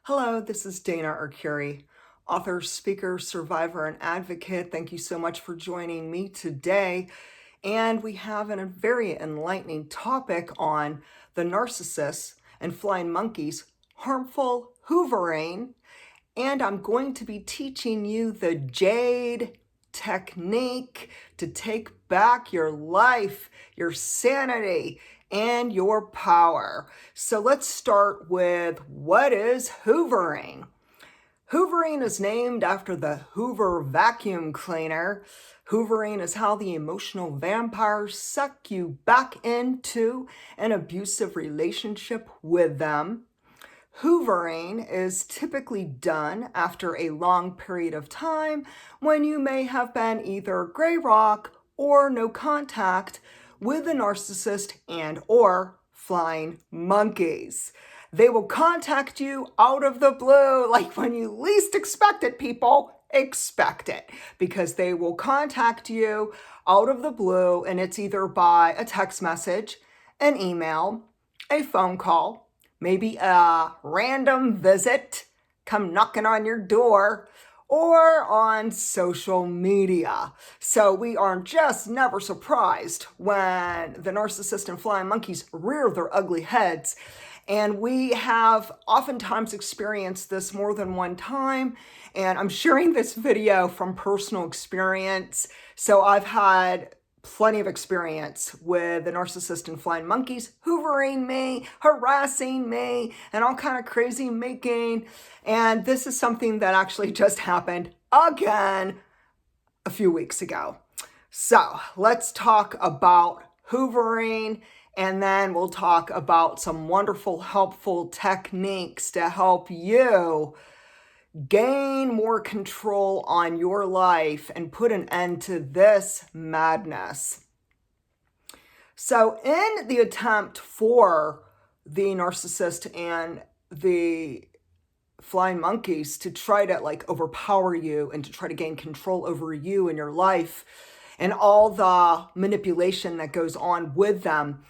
Hello, this is Dana Arcuri, author, speaker, survivor, and advocate. Thank you so much for joining me today. And we have a very enlightening topic on the narcissists and flying monkeys, harmful hoovering. And I'm going to be teaching you the JADE technique to take back your life, your sanity, and your power. So let's start with what is hoovering? Hoovering is named after the Hoover vacuum cleaner. Hoovering is how the emotional vampires suck you back into an abusive relationship with them. Hoovering is typically done after a long period of time when you may have been either gray rock or no contact with the narcissist and or flying monkeys. They will contact you out of the blue, like when you least expect it, people. Expect it, because they will contact you out of the blue, and it's either by a text message, an email, a phone call, maybe a random visit, come knocking on your door, or on social media. So we are just never surprised when the narcissist and flying monkeys rear their ugly heads. And we have oftentimes experienced this more than one time. And I'm sharing this video from personal experience. So I've had plenty of experience with the narcissist and flying monkeys hoovering me, harassing me, and all kind of crazy making. And this is something that actually just happened again a few weeks ago. So let's talk about hoovering, and then we'll talk about some wonderful, helpful techniques to help you gain more control on your life and put an end to this madness. So in the attempt for the narcissist and the flying monkeys to try to overpower you and to try to gain control over you and your life and all the manipulation that goes on with them,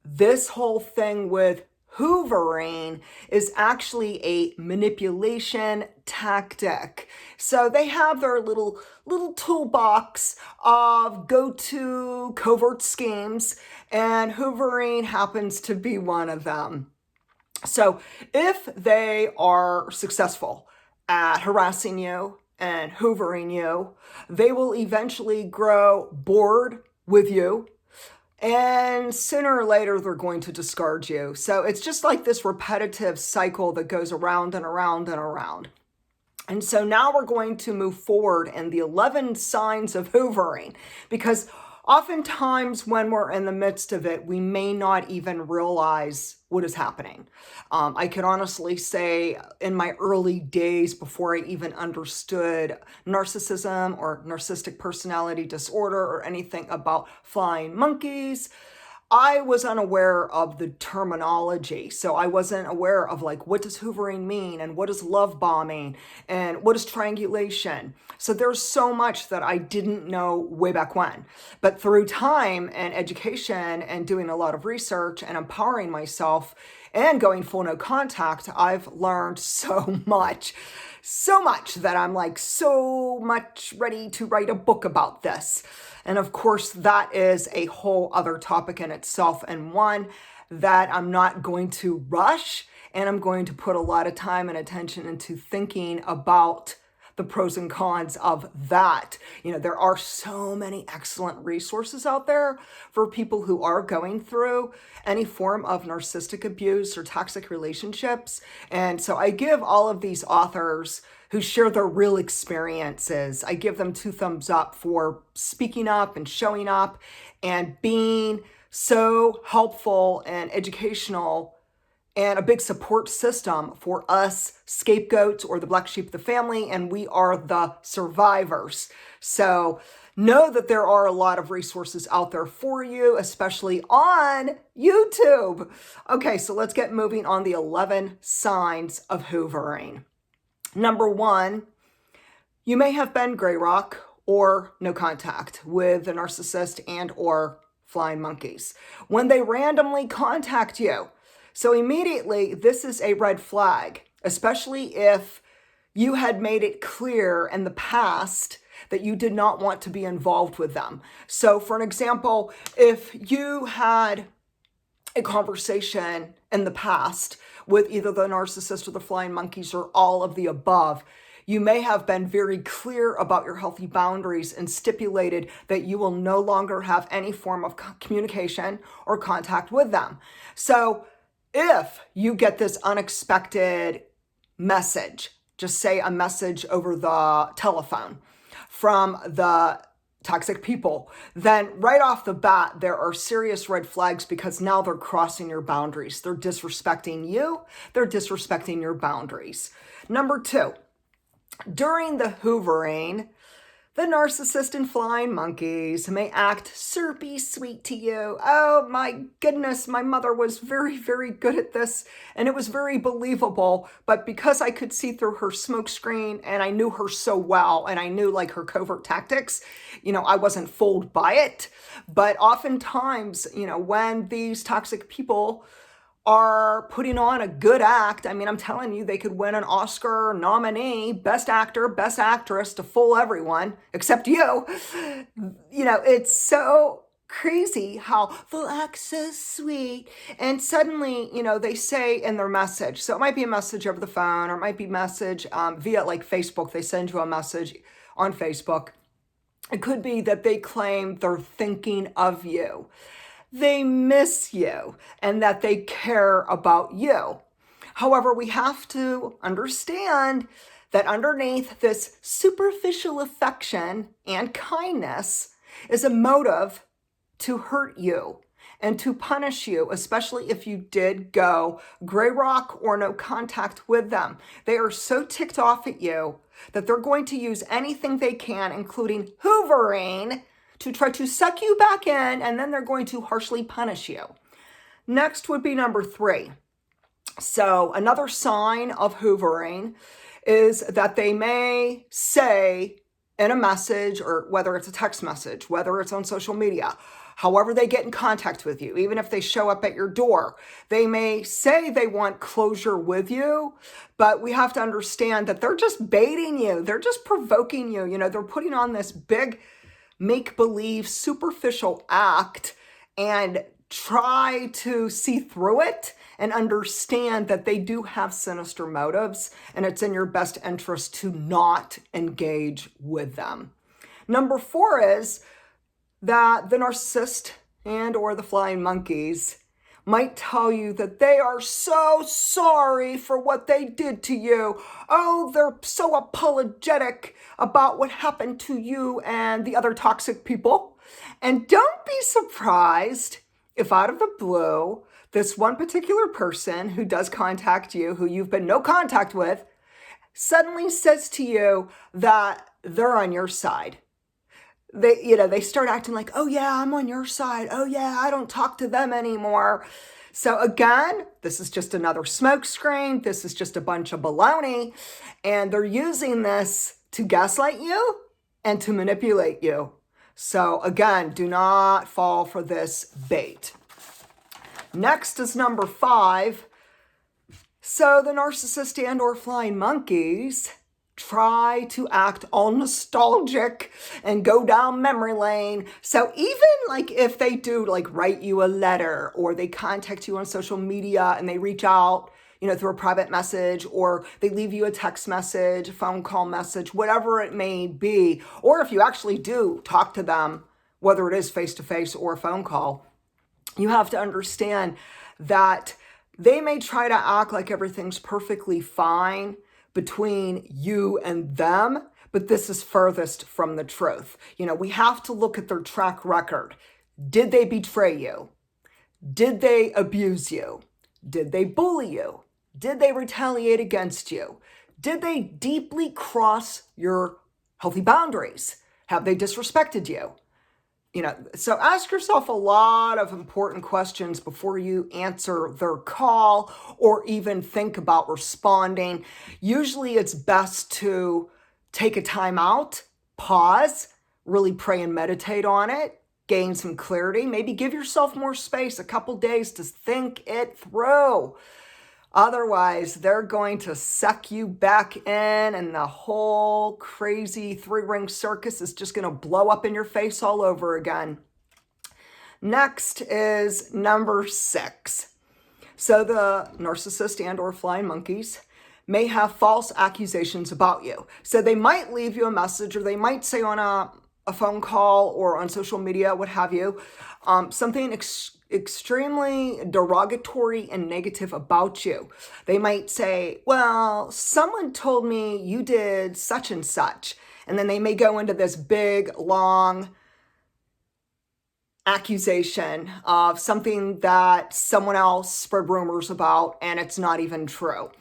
this whole thing with hoovering is actually a manipulation tactic. So they have their little toolbox of go-to covert schemes, and hoovering happens to be one of them. So if they are successful at harassing you and hoovering you, they will eventually grow bored with you, and sooner or later, they're going to discard you. So it's just like this repetitive cycle that goes around and around and around. And so now we're going to move forward in the 11 signs of hoovering, because oftentimes when we're in the midst of it, we may not even realize what is happening. I can honestly say in my early days, before I even understood narcissism or narcissistic personality disorder or anything about flying monkeys, I was unaware of the terminology. So I wasn't aware of what does hoovering mean, and what is love bombing, and what is triangulation. So there's so much that I didn't know way back when. But through time and education and doing a lot of research and empowering myself and going full no contact, I've learned so much that I'm so much ready to write a book about this. And of course, that is a whole other topic in itself, and one that I'm not going to rush, and I'm going to put a lot of time and attention into thinking about the pros and cons of that. There are so many excellent resources out there for people who are going through any form of narcissistic abuse or toxic relationships. And so I give all of these authors who share their real experiences, I give them 2 thumbs up for speaking up and showing up and being so helpful and educational and a big support system for us scapegoats or the black sheep of the family, and we are the survivors. So know that there are a lot of resources out there for you, especially on YouTube. Okay, so let's get moving on the 11 signs of hoovering. Number 1, you may have been gray rock or no contact with the narcissist and or flying monkeys when they randomly contact you. So immediately, this is a red flag. especially if you had made it clear in the past that you did not want to be involved with them. So for an example, if you had a conversation in the past with either the narcissist or the flying monkeys or all of the above, you may have been very clear about your healthy boundaries and stipulated that you will no longer have any form of communication or contact with them. So if you get this unexpected message, just say a message over the telephone from the toxic people, then right off the bat, there are serious red flags because now they're crossing your boundaries. They're disrespecting you. They're disrespecting your boundaries. Number 2, during the hoovering, the narcissist and flying monkeys may act syrupy sweet to you. Oh my goodness, my mother was very, very good at this, and it was very believable. But because I could see through her smoke screen and I knew her so well and I knew like her covert tactics, I wasn't fooled by it. But oftentimes, when these toxic people are putting on a good act, I'm telling you, they could win an Oscar nominee, best actor, best actress, to fool everyone except you. It's so crazy how they'll act so sweet. And suddenly, they say in their message, so it might be a message over the phone, or it might be message via like Facebook. They send you a message on Facebook. It could be that they claim they're thinking of you, they miss you, and that they care about you. However, we have to understand that underneath this superficial affection and kindness is a motive to hurt you and to punish you, especially if you did go gray rock or no contact with them. They are so ticked off at you that they're going to use anything they can, including hoovering, to try to suck you back in, and then they're going to harshly punish you. Next would be number 3. So another sign of hoovering is that they may say in a message, or whether it's a text message, whether it's on social media, however they get in contact with you, even if they show up at your door, they may say they want closure with you, but we have to understand that they're just baiting you. They're just provoking you. They're putting on this big make-believe superficial act and try to see through it and understand that they do have sinister motives, and it's in your best interest to not engage with them. Number 4 is that the narcissist and or the flying monkeys might tell you that they are so sorry for what they did to you. Oh, they're so apologetic about what happened to you and the other toxic people. And don't be surprised if out of the blue, this one particular person who does contact you, who you've been no contact with, suddenly says to you that they're on your side. They start acting like, oh yeah, I'm on your side. Oh yeah, I don't talk to them anymore. So again, this is just another smokescreen. This is just a bunch of baloney. And they're using this to gaslight you and to manipulate you. So again, do not fall for this bait. Next is number 5. So the narcissist and or flying monkeys try to act all nostalgic and go down memory lane. So even like if they do like write you a letter, or they contact you on social media and they reach out, through a private message, or they leave you a text message, phone call message, whatever it may be, or if you actually do talk to them, whether it is face-to-face or a phone call, you have to understand that they may try to act like everything's perfectly fine between you and them, but this is furthest from the truth. We have to look at their track record. Did they betray you? Did they abuse you? Did they bully you? Did they retaliate against you? Did they deeply cross your healthy boundaries? Have they disrespected you? So ask yourself a lot of important questions before you answer their call or even think about responding. Usually it's best to take a time out, pause, really pray and meditate on it, gain some clarity, maybe give yourself more space, a couple days to think it through. Otherwise, they're going to suck you back in, and the whole crazy three-ring circus is just going to blow up in your face all over again. Next is number 6. So the narcissist and or flying monkeys may have false accusations about you. So they might leave you a message, or they might say on a phone call or on social media, what have you, something extremely derogatory and negative about you. They might say, well, someone told me you did such and such. And then they may go into this big, long accusation of something that someone else spread rumors about, and it's not even true.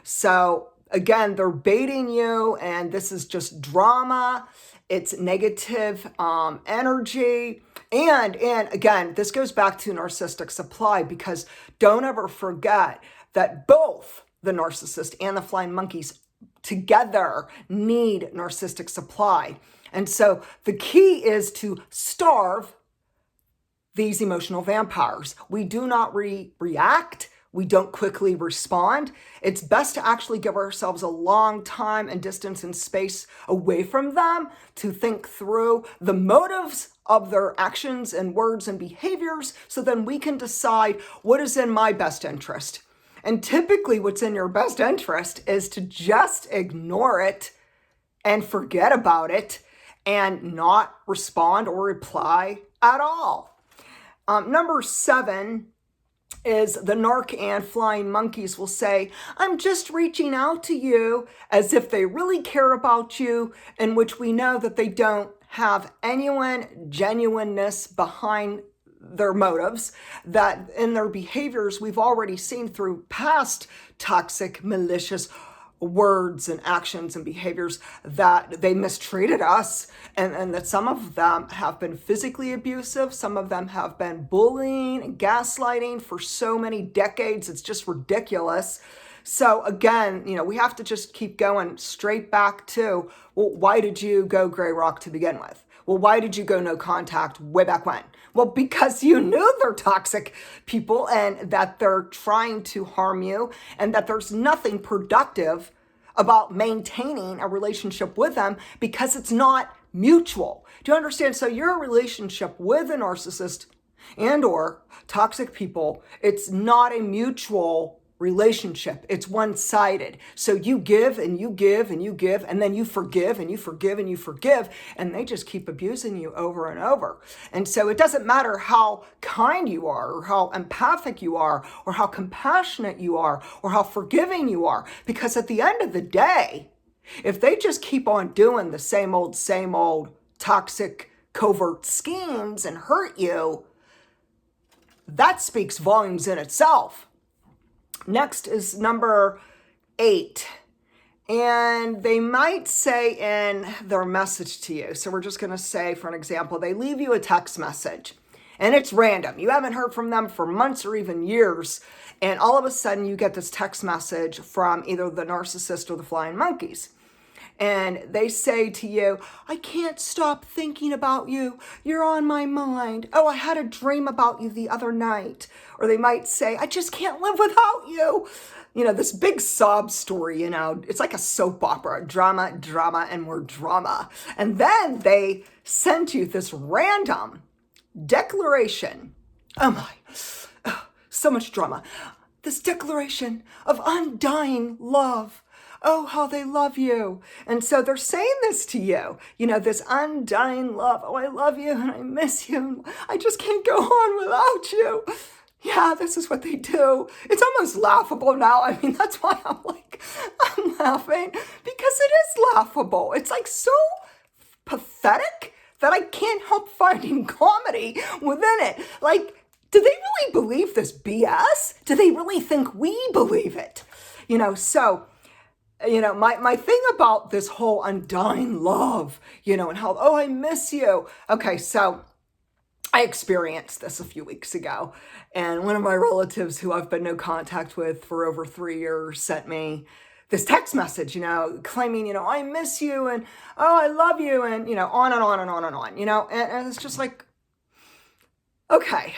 So again, they're baiting you, and this is just drama. It's negative energy. And again, this goes back to narcissistic supply, because don't ever forget that both the narcissist and the flying monkeys together need narcissistic supply. And so the key is to starve these emotional vampires. We do not react. We don't quickly respond. It's best to actually give ourselves a long time and distance and space away from them to think through the motives of their actions and words and behaviors, so then we can decide what is in my best interest. And typically what's in your best interest is to just ignore it and forget about it and not respond or reply at all. Number 7 is the narc and flying monkeys will say, I'm just reaching out to you, as if they really care about you, in which we know that they don't have genuineness behind their motives, that in their behaviors we've already seen through past toxic, malicious words and actions and behaviors that they mistreated us, and that some of them have been physically abusive, some of them have been bullying and gaslighting for so many decades. It's just ridiculous. So again, we have to just keep going straight back to, well, why did you go gray rock to begin with? Well, why did you go no contact way back when? Well, because you knew they're toxic people, and that they're trying to harm you, and that there's nothing productive about maintaining a relationship with them, because it's not mutual. Do you understand? So your relationship with a narcissist and or toxic people, it's not a mutual relationship. It's one-sided. So you give and you give and you give, and then you forgive and you forgive and you forgive, and they just keep abusing you over and over. And so it doesn't matter how kind you are, or how empathic you are, or how compassionate you are, or how forgiving you are, because at the end of the day, if they just keep on doing the same old toxic covert schemes and hurt you, that speaks volumes in itself. Next is number 8. And they might say in their message to you, so we're just going to say, for an example, they leave you a text message and it's random. You haven't heard from them for months or even years. And all of a sudden you get this text message from either the narcissist or the flying monkeys. And they say to you, I can't stop thinking about you. You're on my mind. Oh, I had a dream about you the other night. Or they might say, I just can't live without you. This big sob story, it's like a soap opera, drama, and more drama. And then they send you this random declaration. Oh my, so much drama. This declaration of undying love. Oh, how they love you. And so they're saying this to you, this undying love. Oh, I love you and I miss you. I just can't go on without you. Yeah, this is what they do. It's almost laughable now. I mean, that's why I'm laughing, because it is laughable. It's like so pathetic that I can't help finding comedy within it. Like, do they really believe this BS? Do they really think we believe it? So my thing about this whole undying love, and how, oh, I miss you. Okay, so I experienced this a few weeks ago, and one of my relatives who I've been no contact with for over 3 years sent me this text message, claiming, I miss you, and oh, I love you, and, on and on and on and on, and it's just like, okay,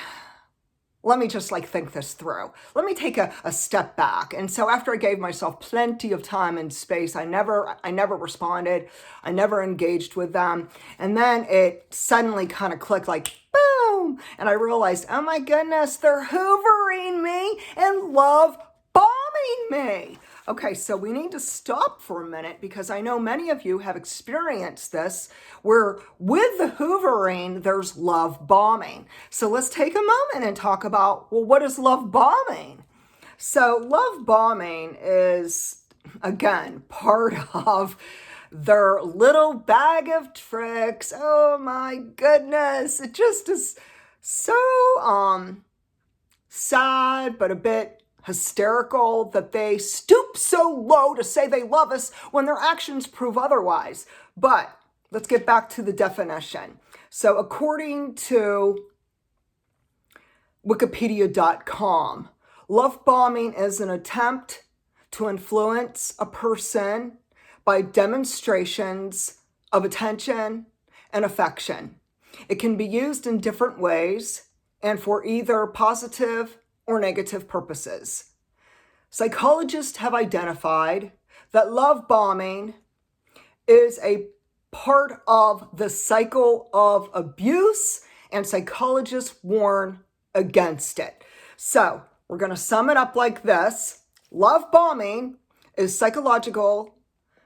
let me just think this through. Let me take a step back. And so after I gave myself plenty of time and space, I never responded. I never engaged with them. And then it suddenly kind of clicked boom. And I realized, oh my goodness, they're hoovering me and love bombing me. Okay, so we need to stop for a minute because I know many of you have experienced this where with the hoovering, there's love bombing. So let's take a moment and talk about, well, what is love bombing? So love bombing is, again, part of their little bag of tricks. Oh my goodness, it just is so sad, but a bit hysterical that they stoop so low to say they love us when their actions prove otherwise. But let's get back to the definition. So according to Wikipedia.com, love bombing is an attempt to influence a person by demonstrations of attention and affection. It can be used in different ways and for either positive or negative purposes. Psychologists have identified that love bombing is a part of the cycle of abuse, and psychologists warn against it. So we're going to sum it up like this. Love bombing is psychological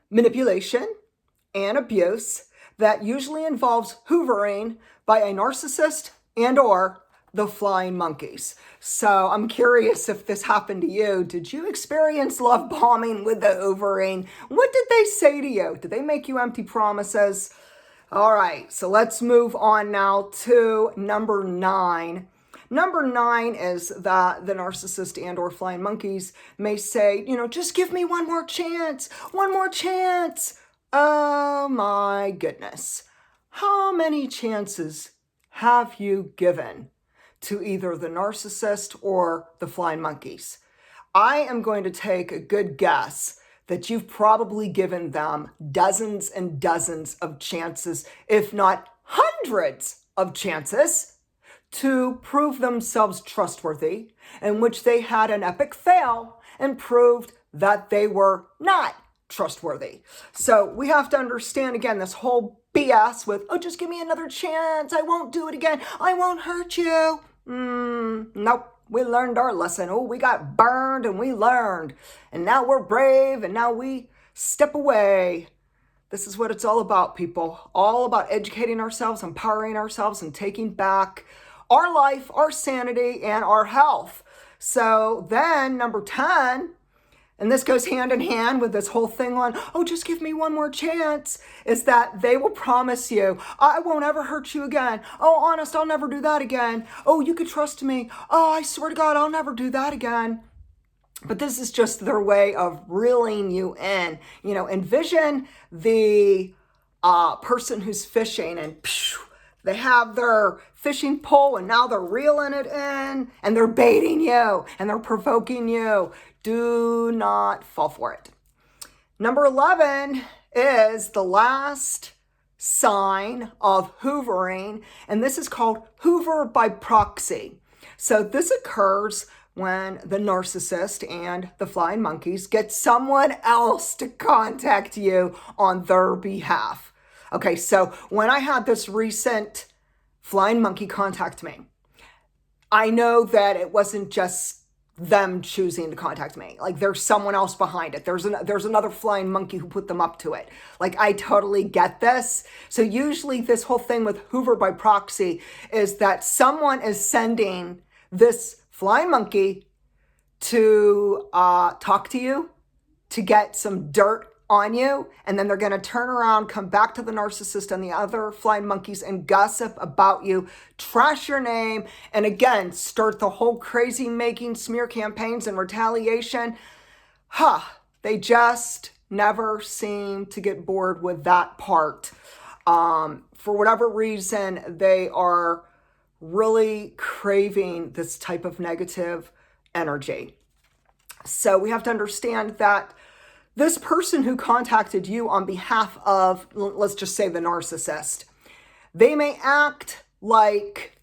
manipulation and abuse that usually involves hoovering by a narcissist and or the flying monkeys. So I'm curious if this happened to you. Did you experience love bombing with the hoovering? What did they say to you? Did they make you empty promises? All right, so let's move on now to number 9. Number 9 is that the narcissist and or flying monkeys may say, just give me one more chance, one more chance. Oh my goodness. How many chances have you given to either the narcissist or the flying monkeys? I am going to take a good guess that you've probably given them dozens and dozens of chances, if not hundreds of chances, to prove themselves trustworthy, in which they had an epic fail and proved that they were not trustworthy. So we have to understand, again, this whole BS with, oh, just give me another chance. I won't do it again. I won't hurt you. Nope. We learned our lesson. Oh, we got burned and we learned. And now we're brave and now we step away. This is what it's all about, people. All about educating ourselves, empowering ourselves, and taking back our life, our sanity, and our health. So then number 10, and this goes hand in hand with this whole thing on, oh, just give me one more chance, is that they will promise you, I won't ever hurt you again. Oh, honest, I'll never do that again. Oh, you could trust me. Oh, I swear to God, I'll never do that again. But this is just their way of reeling you in. Envision the person who's fishing and they have their fishing pole and now they're reeling it in and they're baiting you and they're provoking you. Do not fall for it. Number 11 is the last sign of hoovering, and this is called Hoover by proxy. So this occurs when the narcissist and the flying monkeys get someone else to contact you on their behalf. Okay, so when I had this recent flying monkey contact me, I know that it wasn't just them choosing to contact me. There's someone else behind it. There's another flying monkey who put them up to it. I totally get this. So usually this whole thing with Hoover by proxy is that someone is sending this flying monkey to talk to you, to get some dirt on you, and then they're going to turn around, come back to the narcissist and the other flying monkeys and gossip about you, trash your name, and again, start the whole crazy making smear campaigns and retaliation. They just never seem to get bored with that part. For whatever reason, they are really craving this type of negative energy. So we have to understand that this person who contacted you on behalf of, let's just say, the narcissist, they may act like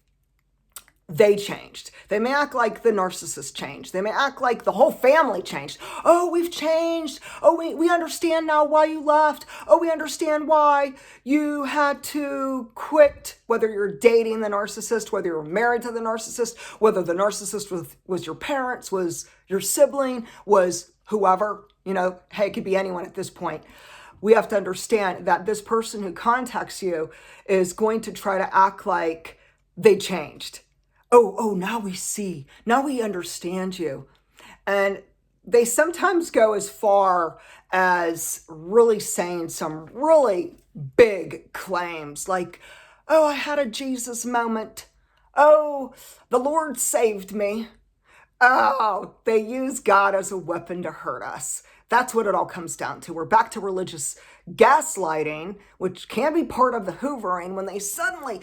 they changed. They may act like the narcissist changed. They may act like the whole family changed. Oh, we've changed. Oh, we understand now why you left. Oh, we understand why you had to quit, whether you're dating the narcissist, whether you're married to the narcissist, whether the narcissist was your parents, was your sibling, was whoever, hey, it could be anyone at this point. We have to understand that this person who contacts you is going to try to act like they changed. Oh, now we see. Now we understand you. And they sometimes go as far as really saying some really big claims like, oh, I had a Jesus moment. Oh, the Lord saved me. Oh, they use God as a weapon to hurt us. That's what it all comes down to. We're back to religious gaslighting, which can be part of the hoovering when they suddenly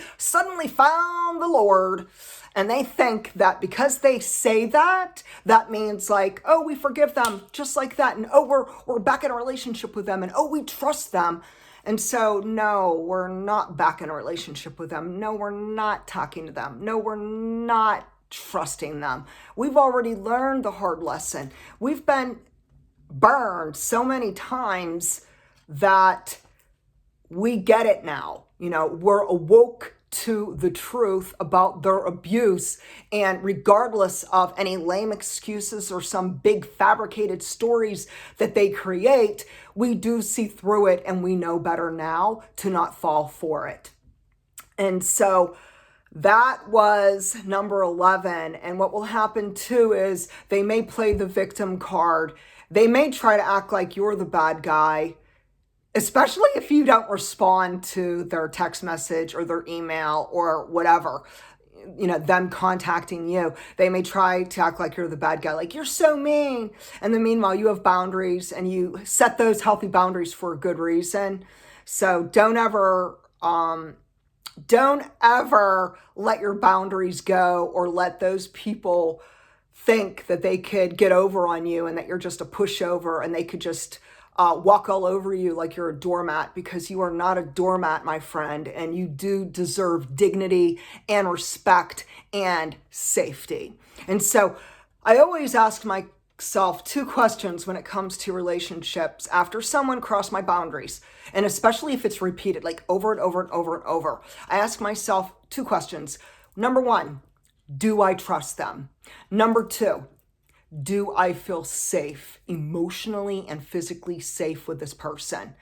found the Lord. And they think that because they say that, that means like, oh, we forgive them just like that. And oh, we're back in a relationship with them. And oh, we trust them. And so, no, we're not back in a relationship with them. No, we're not talking to them. No, we're not trusting them. We've already learned the hard lesson. We've been burned so many times that we get it now. We're awoke to the truth about their abuse, and regardless of any lame excuses or some big fabricated stories that they create, we do see through it, and we know better now to not fall for it. And so that was number 11. And what will happen too is they may play the victim card. They may try to act like you're the bad guy, especially if you don't respond to their text message or their email or whatever, them contacting you. They may try to act like you're the bad guy, like you're so mean. And then meanwhile, you have boundaries and you set those healthy boundaries for a good reason. So don't ever let your boundaries go or let those people think that they could get over on you and that you're just a pushover and they could just walk all over you like you're a doormat, because you are not a doormat, my friend, and you do deserve dignity and respect and safety. And so I always ask myself 2 questions when it comes to relationships after someone crossed my boundaries, and especially if it's repeated, like over and over and over and over. I ask myself 2 questions. Number 1, do I trust them? Number 2, do I feel safe, emotionally and physically safe with this person?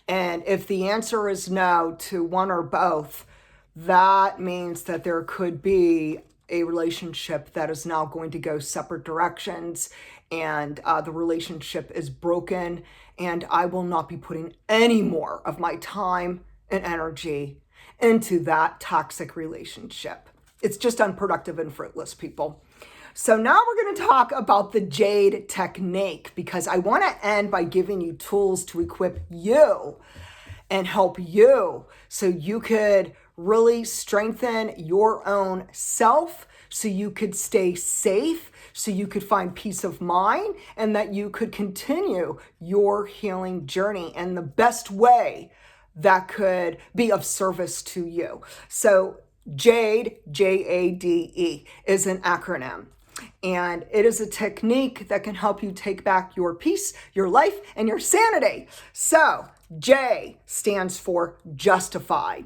And if the answer is no to one or both, that means that there could be a relationship that is now going to go separate directions, and the relationship is broken, and I will not be putting any more of my time and energy into that toxic relationship. It's just unproductive and fruitless, people. So now we're going to talk about the JADE technique, because I want to end by giving you tools to equip you and help you so you could really strengthen your own self, so you could stay safe, so you could find peace of mind, and that you could continue your healing journey in the best way that could be of service to you. So JADE, J-A-D-E, is an acronym. And it is a technique that can help you take back your peace, your life, and your sanity. So J stands for justify.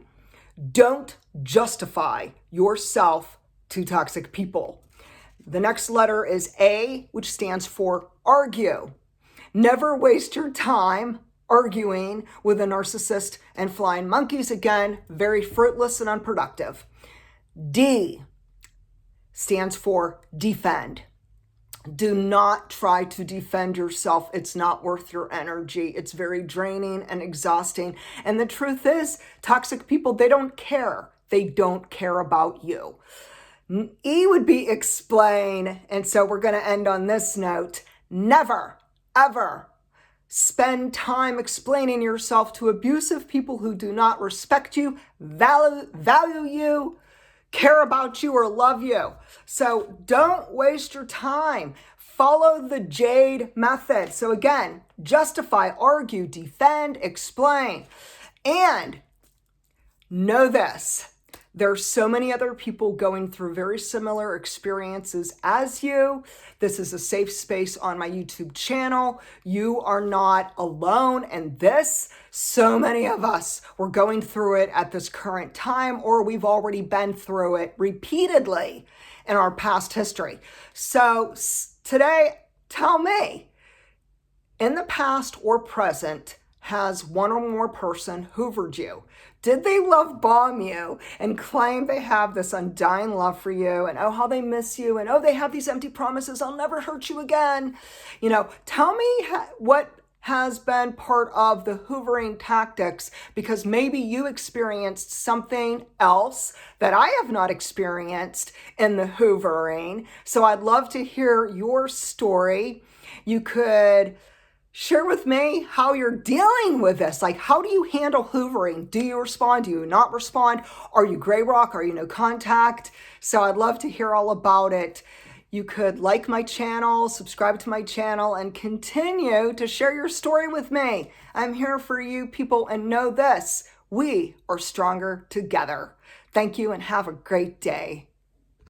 Don't justify yourself to toxic people. The next letter is A, which stands for argue. Never waste your time arguing with a narcissist and flying monkeys. Again, very fruitless and unproductive. D stands for defend. Do not try to defend yourself. It's not worth your energy. It's very draining and exhausting. And the truth is, toxic people, they don't care. They don't care about you. E would be explain. And so we're going to end on this note. Never, ever spend time explaining yourself to abusive people who do not respect you, value you, care about you, or love you. So don't waste your time. Follow the JADE method. So again, justify, argue, defend, explain. And know this, There's so many other people going through very similar experiences as you. This is a safe space on my YouTube channel. You are not alone in this. So many of us were going through it at this current time, or we've already been through it repeatedly in our past history. So today, tell me, in the past or present, has one or more person hoovered you? Did they love bomb you and claim they have this undying love for you and oh, how they miss you and oh, they have these empty promises, I'll never hurt you again? Tell me what has been part of the hoovering tactics, because maybe you experienced something else that I have not experienced in the hoovering. So I'd love to hear your story. You could share with me how you're dealing with this. Like, how do you handle hoovering? Do you respond? Do you not respond? Are you gray rock? Are you no contact? So I'd love to hear all about it. You could like my channel, subscribe to my channel, and continue to share your story with me. I'm here for you people, and know this, we are stronger together. Thank you and have a great day.